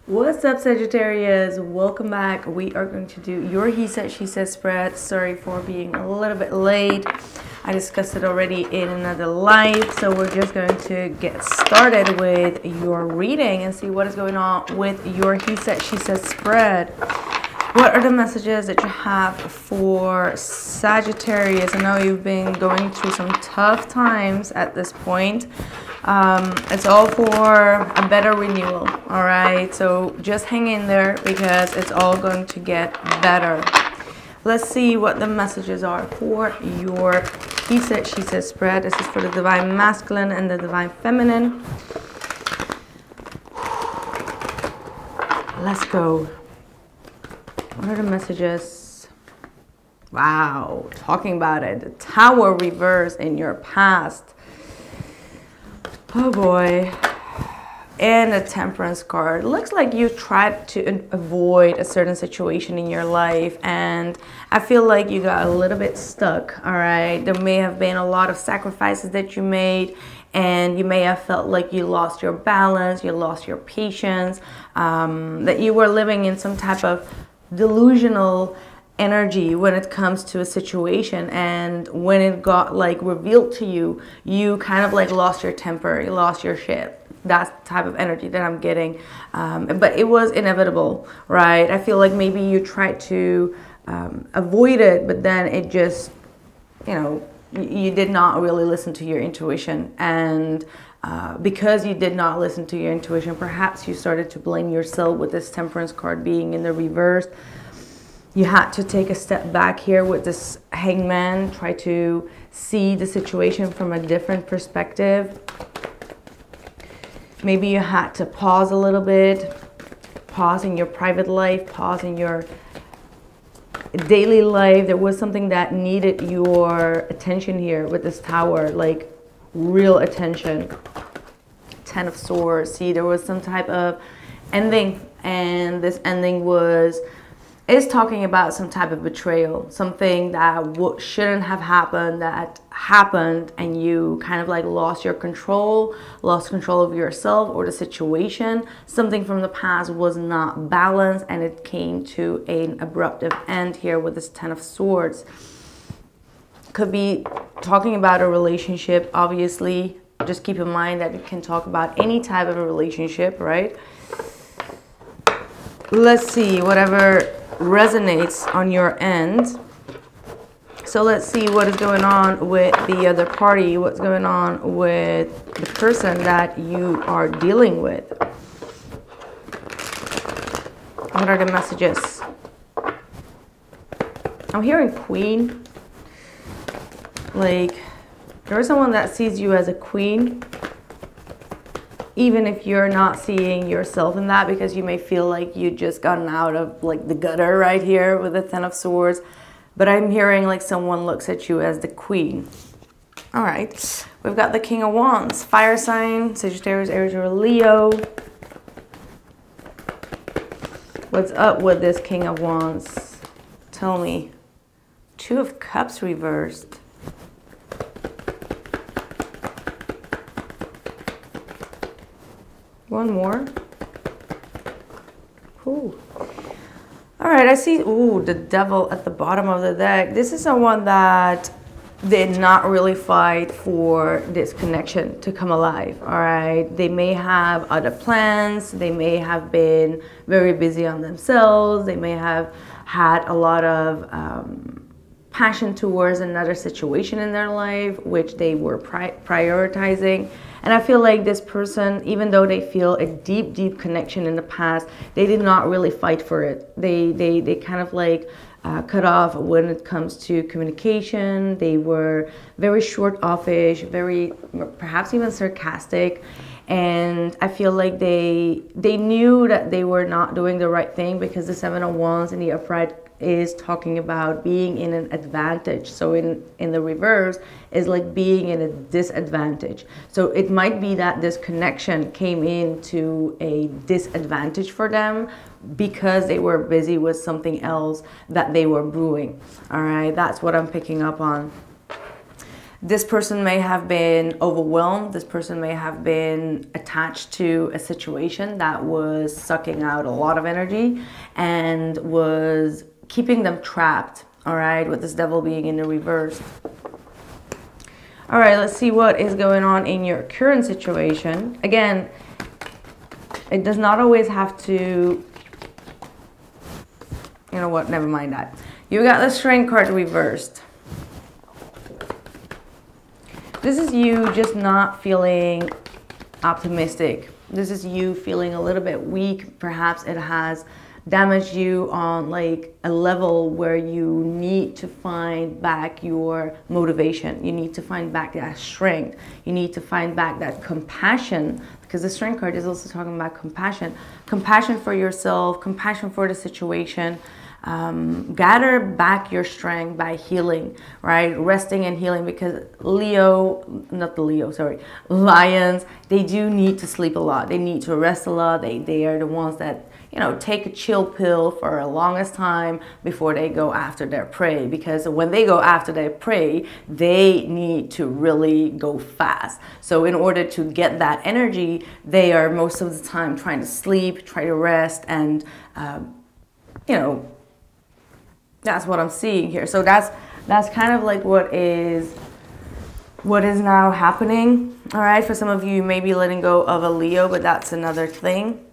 What's up, Sagittarius? Welcome back. We are going to do your he said, she said spread. Sorry for being a little bit late. I discussed it already in another live, so we're just going to get started with your reading and see what is going on with your he said, she said spread. What are the messages that you have for Sagittarius? I know you've been going through some tough times at this point. It's all for a better renewal, all right? So just hang in there because it's all going to get better. Let's see what the messages are for your he said, she said spread. This is for the divine masculine and the divine feminine. Let's go. What are the messages? Wow, talking about it. The Tower reverse in your past. Oh boy. And a Temperance card. Looks like you tried to avoid a certain situation in your life, and I feel like you got a little bit stuck, all right? There may have been a lot of sacrifices that you made, and you may have felt like you lost your balance, you lost your patience, that you were living in some type of delusional energy when it comes to a situation, and when it got like revealed to you, you kind of like lost your temper, you lost your shit. That's the type of energy that I'm getting, but it was inevitable, right? I feel like maybe you tried to avoid it, but then it just, you know, you did not really listen to your intuition, and because you did not listen to your intuition, perhaps you started to blame yourself with this Temperance card being in the reverse. You had to take a step back here with this Hangman, try to see the situation from a different perspective. Maybe you had to pause a little bit, pause in your private life, pause in your daily life. There was something that needed your attention here with this Tower, like real attention. Ten of Swords. See, there was some type of ending, and this ending is talking about some type of betrayal, something that shouldn't have happened, that happened, and you kind of like lost control of yourself or the situation. Something from the past was not balanced, and it came to an abrupt end here with this Ten of Swords. Could be talking about a relationship, obviously. Just keep in mind that it can talk about any type of a relationship, right? Let's see, whatever resonates on your end. So let's see what is going on with the other party, what's going on with the person that you are dealing with. What are the messages? I'm hearing Queen. Like, there is someone that sees you as a queen, even if you're not seeing yourself in that, because you may feel like you just gotten out of like the gutter right here with the Ten of Swords. But I'm hearing like someone looks at you as the queen. All right, we've got the King of Wands, fire sign, Sagittarius, Aries, or Leo. What's up with this King of Wands? Tell me. Two of Cups reversed. One more. Cool. All right, I see, ooh, the Devil at the bottom of the deck. This is someone that did not really fight for this connection to come alive, all right? They may have other plans. They may have been very busy on themselves. They may have had a lot of passion towards another situation in their life, which they were prioritizing. And I feel like this person, even though they feel a deep, deep connection in the past, they did not really fight for it. They kind of like cut off when it comes to communication. They were very short-offish, very perhaps even sarcastic. And I feel like they knew that they were not doing the right thing, because the Seven of Wands in the upright is talking about being in an advantage. So in the reverse is like being in a disadvantage. So it might be that this connection came into a disadvantage for them because they were busy with something else that they were brewing. All right, that's what I'm picking up on. This person may have been overwhelmed. This person may have been attached to a situation that was sucking out a lot of energy and was keeping them trapped, all right, with this devil being in the reverse. All right, let's see what is going on in your current situation. Again, it does not always have to, you know what, never mind that. You got the Strength card reversed. This is you just not feeling optimistic. This is you feeling a little bit weak. Perhaps it has damaged you on like a level where you need to find back your motivation. You need to find back that strength. You need to find back that compassion, because the Strength card is also talking about compassion. Compassion for yourself, compassion for the situation. Gather back your strength by healing, right? Resting and healing, because lions, they do need to sleep a lot. They need to rest a lot. They are the ones that, you know, take a chill pill for the longest time before they go after their prey, because when they go after their prey, they need to really go fast. So in order to get that energy, they are most of the time trying to sleep, try to rest, and, you know, that's what I'm seeing here. So that's kind of like what is now happening. All right, for some of you, you may be letting go of a Leo, but that's another thing.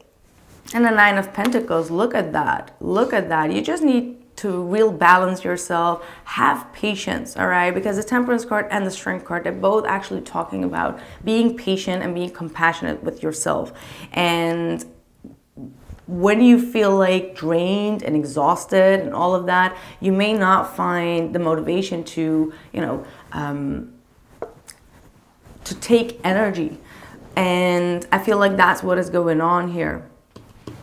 And the Nine of Pentacles, look at that. Look at that. You just need to real balance yourself, have patience, all right? Because the Temperance card and the Strength card, they're both actually talking about being patient and being compassionate with yourself. And when you feel like drained and exhausted and all of that, you may not find the motivation to, you know, to take energy. And I feel like that's what is going on here.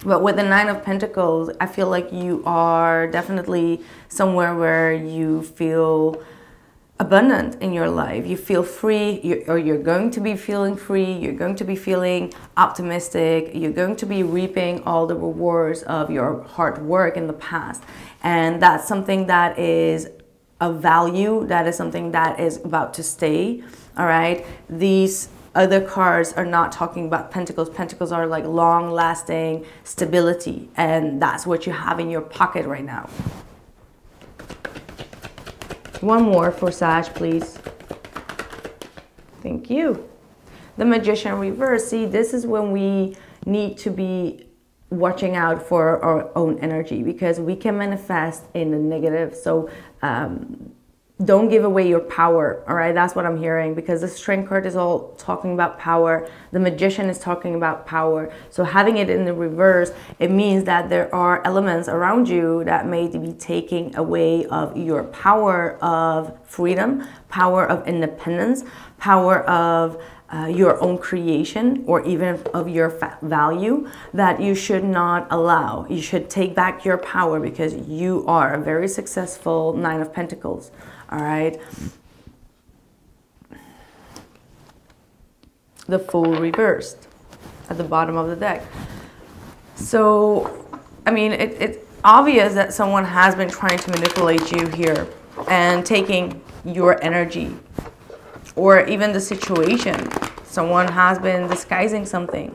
But with the Nine of Pentacles, I feel like you are definitely somewhere where you feel abundant in your life. You feel free, you're going to be feeling free. You're going to be feeling optimistic. You're going to be reaping all the rewards of your hard work in the past. And that's something that is of value. That is something that is about to stay. All right. These other cards are not talking about pentacles. Pentacles are like long-lasting stability. And that's what you have in your pocket right now. One more for Sag, please. Thank you. The Magician reverse. See, this is when we need to be watching out for our own energy, because we can manifest in the negative. So don't give away your power, all right? That's what I'm hearing, because the Strength card is all talking about power. The Magician is talking about power. So having it in the reverse, it means that there are elements around you that may be taking away of your power of freedom, power of independence, power of your own creation, or even of your value, that you should not allow. You should take back your power, because you are a very successful Nine of Pentacles. All right. The Fool reversed at the bottom of the deck. So, I mean, it's obvious that someone has been trying to manipulate you here and taking your energy, or even the situation. Someone has been disguising something.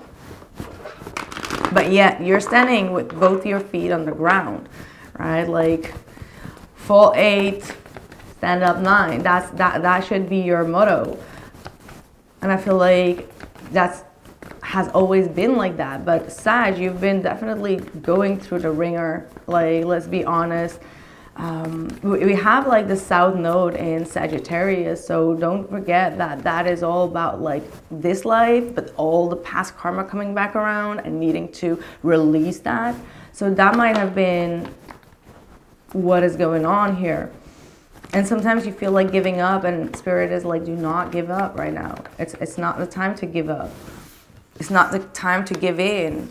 But yet you're standing with both your feet on the ground, right? Like fall 8, stand up 9. That should be your motto. And I feel like that's has always been like that. But Sag, you've been definitely going through the ringer. Like, let's be honest. We have like the South Node in Sagittarius, so don't forget that that is all about like this life, but all the past karma coming back around and needing to release that. So that might have been what is going on here. And sometimes you feel like giving up, and Spirit is like, do not give up right now. It's not the time to give up. It's not the time to give in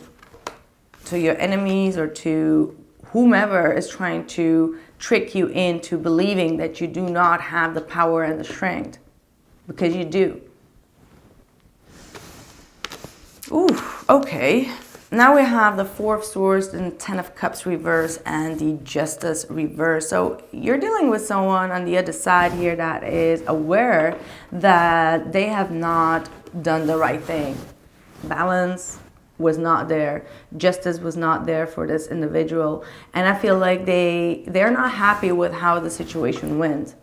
to your enemies or to whomever is trying to trick you into believing that you do not have the power and the strength, because you do. Ooh, okay. Now we have the Four of Swords and Ten of Cups reverse and the Justice reverse. So you're dealing with someone on the other side here that is aware that they have not done the right thing. Balance was not there. Justice was not there for this individual. And I feel like they're not happy with how the situation went.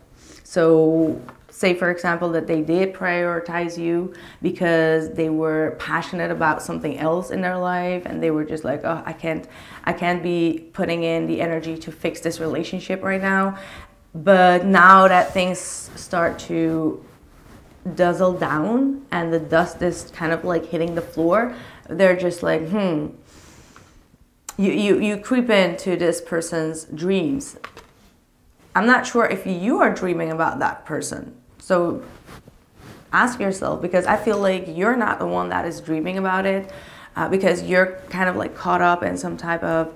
So say, for example, that they did prioritize you because they were passionate about something else in their life, and they were just like, oh, I can't be putting in the energy to fix this relationship right now. But now that things start to dazzle down and the dust is kind of like hitting the floor, they're just like, you creep into this person's dreams. I'm not sure if you are dreaming about that person. So ask yourself, because I feel like you're not the one that is dreaming about it, because you're kind of like caught up in some type of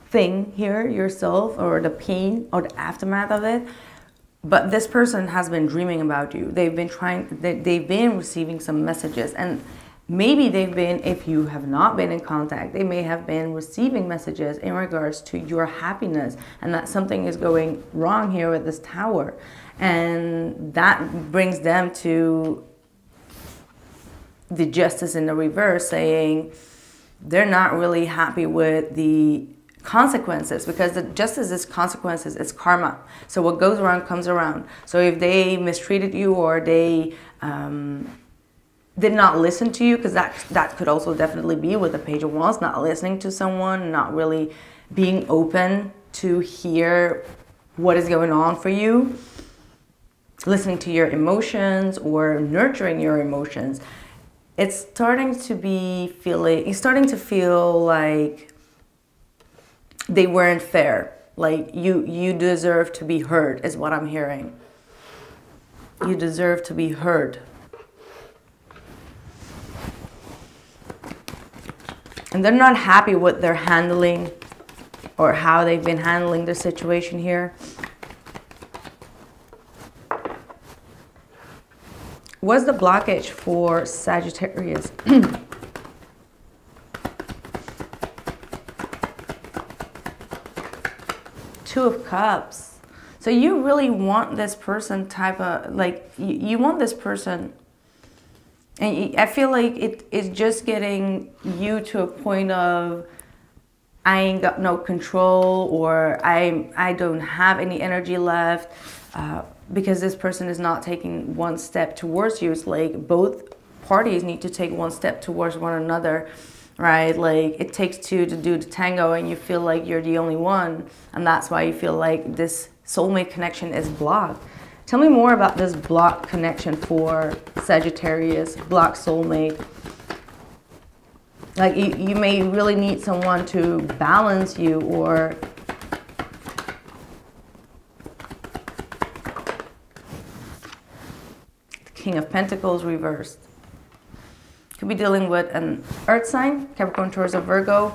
thing here yourself, or the pain or the aftermath of it. But this person has been dreaming about you. They've been receiving some messages, and maybe they've been, if you have not been in contact, they may have been receiving messages in regards to your happiness, and that something is going wrong here with this Tower. And that brings them to the Justice in the reverse, saying they're not really happy with the consequences, because the Justice is consequences, it's karma. So what goes around comes around. So if they mistreated you, or they did not listen to you, because that could also definitely be with the Page of Wands, not listening to someone, not really being open to hear what is going on for you, listening to your emotions or nurturing your emotions. It's starting to feel like they weren't fair. Like you deserve to be heard, is what I'm hearing. You deserve to be heard. And they're not happy with their handling, or how they've been handling the situation here. What's the blockage for Sagittarius? Two of Cups. So you really want this person you want this person. And I feel like it is just getting you to a point of, I ain't got no control, or I don't have any energy left, because this person is not taking one step towards you. It's like both parties need to take one step towards one another, right? Like it takes two to do the tango, and you feel like you're the only one, and that's why you feel like this soulmate connection is blocked. Tell me more about this blocked connection for Sagittarius, blocked soulmate. Like you may really need someone to balance you, or the King of Pentacles reversed. Could be dealing with an earth sign, Capricorn, Taurus, or Virgo.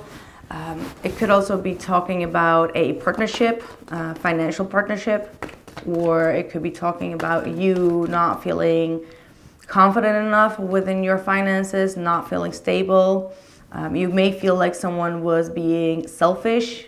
It could also be talking about a partnership, financial partnership, or it could be talking about you not feeling confident enough within your finances, not feeling stable. You may feel like someone was being selfish.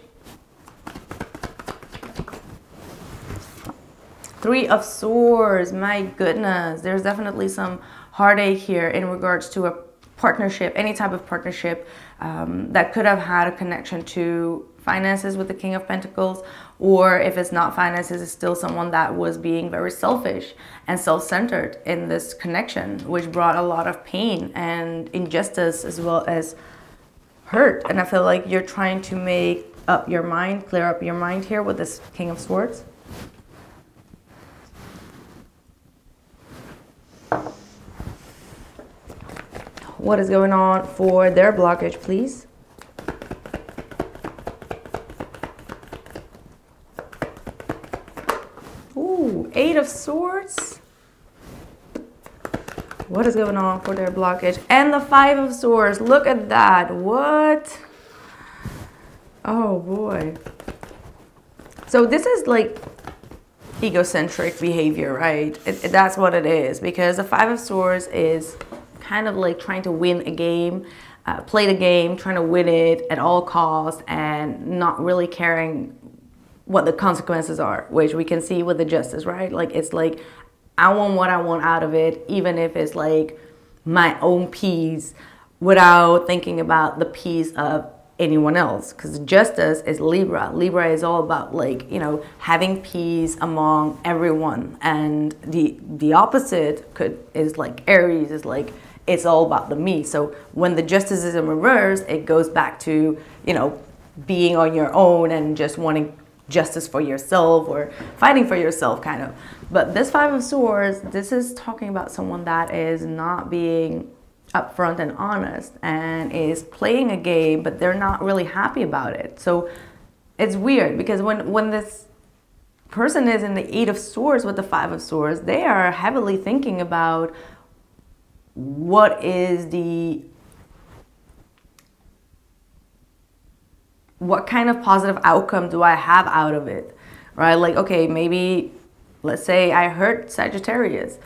Three of Swords, my goodness. There's definitely some heartache here in regards to a partnership, any type of partnership that could have had a connection to finances with the King of Pentacles, or if it's not finances, it's still someone that was being very selfish and self-centered in this connection, which brought a lot of pain and injustice as well as hurt. And I feel like you're trying to make up your mind, clear up your mind here with this King of Swords. What is going on for their blockage, please? Ooh, Eight of Swords. What is going on for their blockage? And the Five of Swords. Look at that. What? Oh, boy. So this is like egocentric behavior, right? That's what it is. Because the Five of Swords is kind of like trying to win a game, play the game, trying to win it at all costs, and not really caring what the consequences are, which we can see with the justice, right? Like, it's like, I want what I want out of it, even if it's like my own peace, without thinking about the peace of anyone else. Because justice is Libra. Libra is all about, like, you know, having peace among everyone. And the opposite is like Aries, is like, it's all about the me. So when the justice is in reverse, it goes back to, you know, being on your own and just wanting justice for yourself or fighting for yourself, kind of. But this Five of Swords, this is talking about someone that is not being upfront and honest and is playing a game, but they're not really happy about it. So it's weird, because when this person is in the Eight of Swords with the Five of Swords, they are heavily thinking about what kind of positive outcome do I have out of it, right? Like, okay, maybe, let's say I hurt Sagittarius.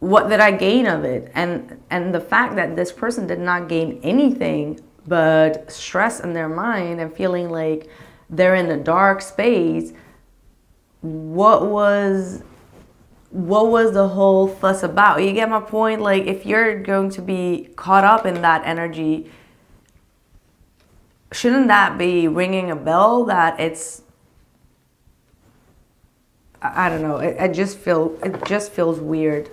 What did I gain of it? And the fact that this person did not gain anything but stress in their mind and feeling like they're in a dark space, what was the whole fuss about? You get my point? Like, if you're going to be caught up in that energy, shouldn't that be ringing a bell that it's, I don't know, it just feels weird.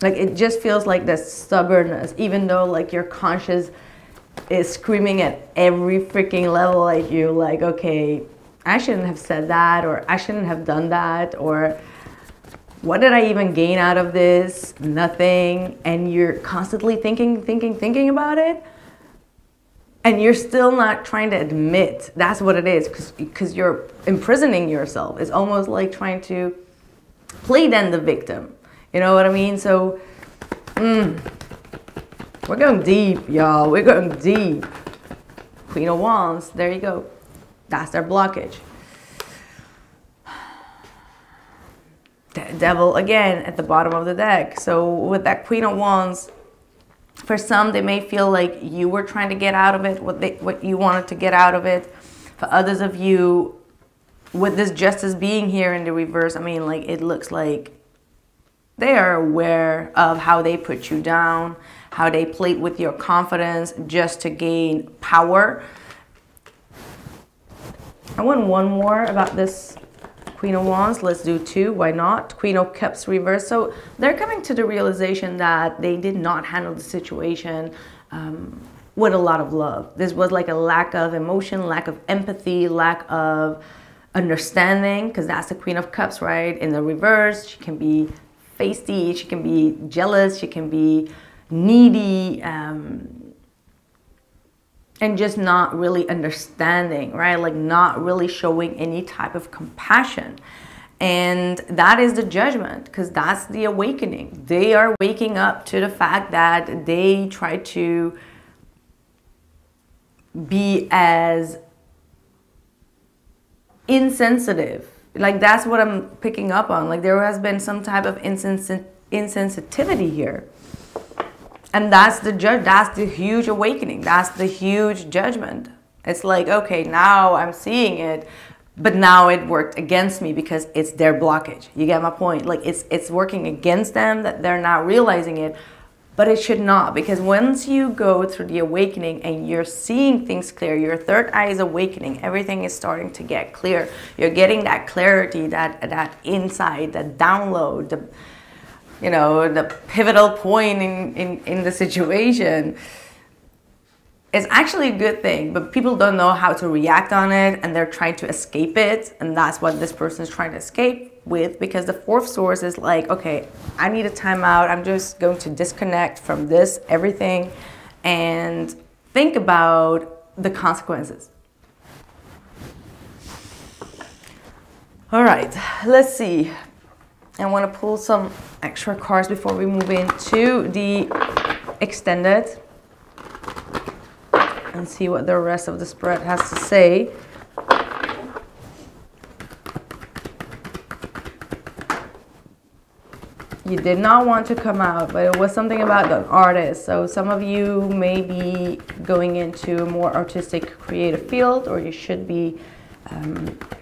Like, it just feels like this stubbornness, even though, like, your conscience is screaming at every freaking level at you, like, okay, I shouldn't have said that, or I shouldn't have done that, or what did I even gain out of this? Nothing. And you're constantly thinking about it. And you're still not trying to admit that's what it is, because you're imprisoning yourself. It's almost like trying to play then the victim. You know what I mean? So, we're going deep, y'all. We're going deep. Queen of Wands, there you go. That's their blockage. Devil again at the bottom of the deck. So with that Queen of Wands, for some, they may feel like you were trying to get out of it, what you wanted to get out of it. For others of you, with this Justice being here in the reverse, I mean, like, it looks like they are aware of how they put you down, how they played with your confidence just to gain power. I want one more about this Queen of Wands. Let's do two. Why not? Queen of Cups reverse. So they're coming to the realization that they did not handle the situation with a lot of love. This was like a lack of emotion, lack of empathy, lack of understanding, because that's the Queen of Cups, right? In the reverse, she can be feisty, she can be jealous, she can be needy, and just not really understanding, right? Like, not really showing any type of compassion. And that is the Judgment, because that's the awakening. They are waking up to the fact that they try to be as insensitive. Like, that's what I'm picking up on. Like, there has been some type of insensitivity here. And that's that's the huge awakening. That's the huge Judgment. It's like, okay, now I'm seeing it, but now it worked against me because it's their blockage. You get my point? Like, it's working against them, that they're not realizing it, but it should not, because once you go through the awakening and you're seeing things clear, your third eye is awakening, everything is starting to get clear. You're getting that clarity, that insight, that download, the pivotal point in the situation. It's actually a good thing, but people don't know how to react on it, and they're trying to escape it, and that's what this person is trying to escape with, because the Fourth Source is like, okay, I need a timeout. I'm just going to disconnect from this, everything, and think about the consequences. All right, let's see. I want to pull some extra cards before we move into the extended and see what the rest of the spread has to say. You did not want to come out, but it was something about the artist. So some of you may be going into a more artistic, creative field, or you should be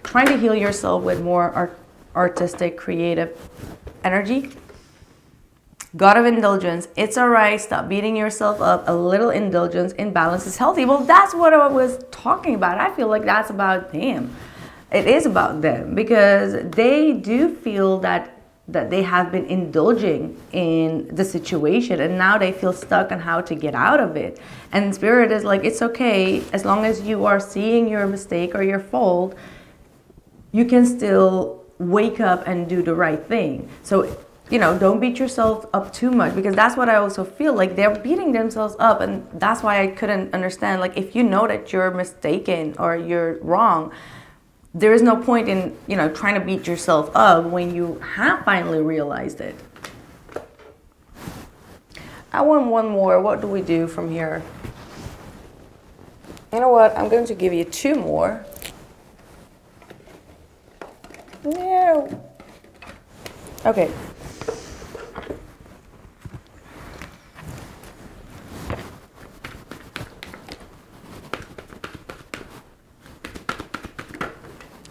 trying to heal yourself with more artistic, creative energy. God of indulgence. It's all right. Stop beating yourself up. A little indulgence in balance is healthy. Well, that's what I was talking about. I feel like that's about them. It is about them because they do feel that they have been indulging in the situation and now they feel stuck on how to get out of it. And Spirit is like, it's okay. As long as you are seeing your mistake or your fault, you can still wake up and do the right thing. So, you know, don't beat yourself up too much, because that's what I also feel like they're beating themselves up. And that's why I couldn't understand, like, if you know that you're mistaken or you're wrong, there is no point in, you know, trying to beat yourself up when you have finally realized it. I want one more. What do we do from here? You know what? I'm going to give you two more. No. Okay.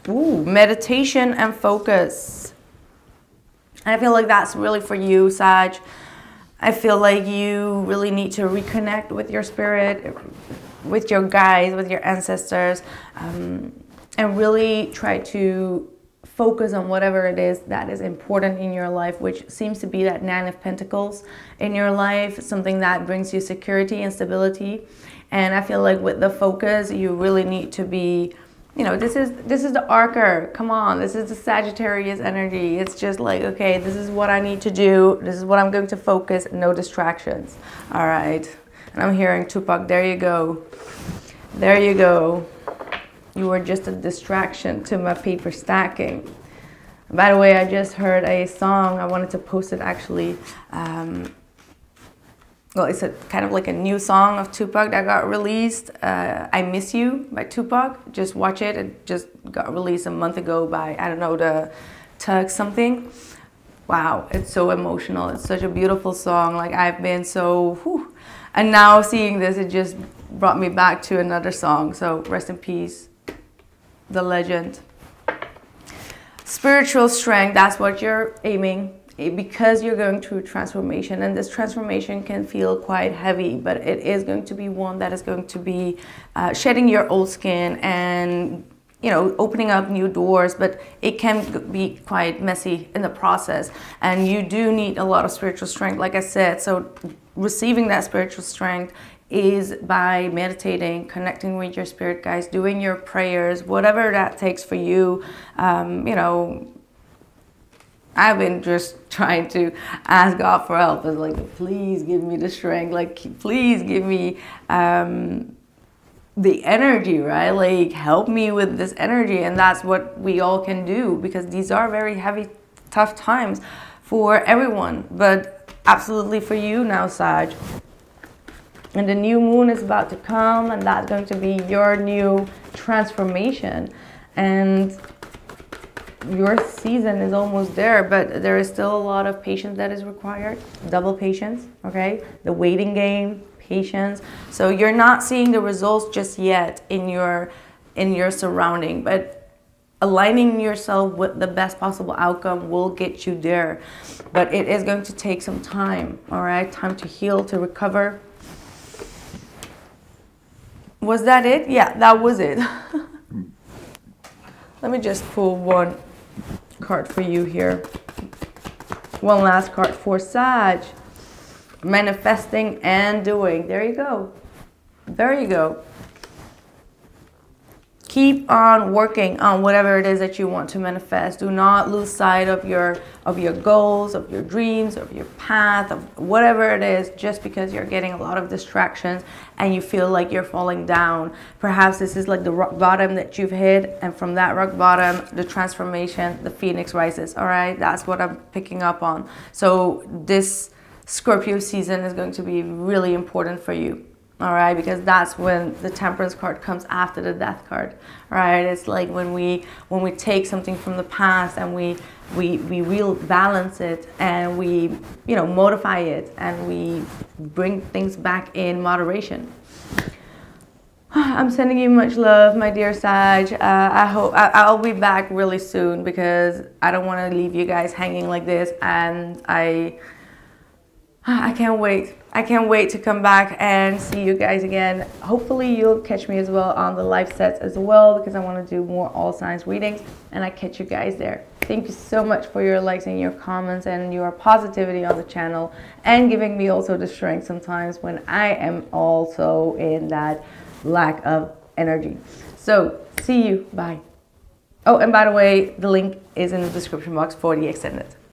Ooh, meditation and focus. I feel like that's really for you, Sag. I feel like you really need to reconnect with your spirit, with your guides, with your ancestors, and really try to focus on whatever it is that is important in your life, which seems to be that 9 of Pentacles in your life, something that brings you security and stability. And I feel like with the focus, you really need to be, you know, this is the Archer. Come on, this is the Sagittarius energy. It's just like, okay, this is what I need to do. This is what I'm going to focus. No distractions. All right. And I'm hearing Tupac. There you go. There you go. You were just a distraction to my paper stacking. By the way, I just heard a song. I wanted to post it actually. Well, it's a kind of like a new song of Tupac that got released. I Miss You by Tupac. Just watch it. It just got released a month ago by, I don't know, the Tug something. Wow, it's so emotional. It's such a beautiful song. Like, I've been so, whew. And now seeing this, it just brought me back to another song. So rest in peace, the legend. Spiritual strength, that's what you're aiming, because you're going through transformation, and this transformation can feel quite heavy, but it is going to be one that is going to be shedding your old skin and, you know, opening up new doors, but it can be quite messy in the process, and you do need a lot of spiritual strength, like I said. So receiving that spiritual strength is by meditating, connecting with your spirit guides, doing your prayers, whatever that takes for you. You know, I've been just trying to ask God for help. It's like, please give me the strength. Like, please give me the energy, right? Like, help me with this energy. And that's what we all can do, because these are very heavy, tough times for everyone, but absolutely for you now, Sag. And the new moon is about to come, and that's going to be your new transformation. And your season is almost there, but there is still a lot of patience that is required. Double patience, okay? The waiting game, patience. So you're not seeing the results just yet in your surrounding, but aligning yourself with the best possible outcome will get you there. But it is going to take some time, all right? Time to heal, to recover. Was that it? Yeah, that was it. Let me just pull one card for you here. One last card for Sag. Manifesting and doing. There you go. There you go. Keep on working on whatever it is that you want to manifest. Do not lose sight of your goals, of your dreams, of your path, of whatever it is, just because you're getting a lot of distractions and you feel like you're falling down. Perhaps this is like the rock bottom that you've hit, and from that rock bottom, the transformation, the phoenix rises. All right, that's what I'm picking up on. So this Scorpio season is going to be really important for you. all right, because that's when the Temperance card comes after the Death card. All right, it's like when we take something from the past and we real balance it, and we, you know, modify it, and we bring things back in moderation. I'm sending you much love, my dear Sag. I hope I'll be back really soon, because I don't want to leave you guys hanging like this, and I can't wait. I can't wait to come back and see you guys again. Hopefully you'll catch me as well on the live sets as well, because I want to do more all signs readings, and I catch you guys there. Thank you so much for your likes and your comments and your positivity on the channel, and giving me also the strength sometimes when I am also in that lack of energy. So see you. Bye. Oh, and by the way, the link is in the description box for the extended.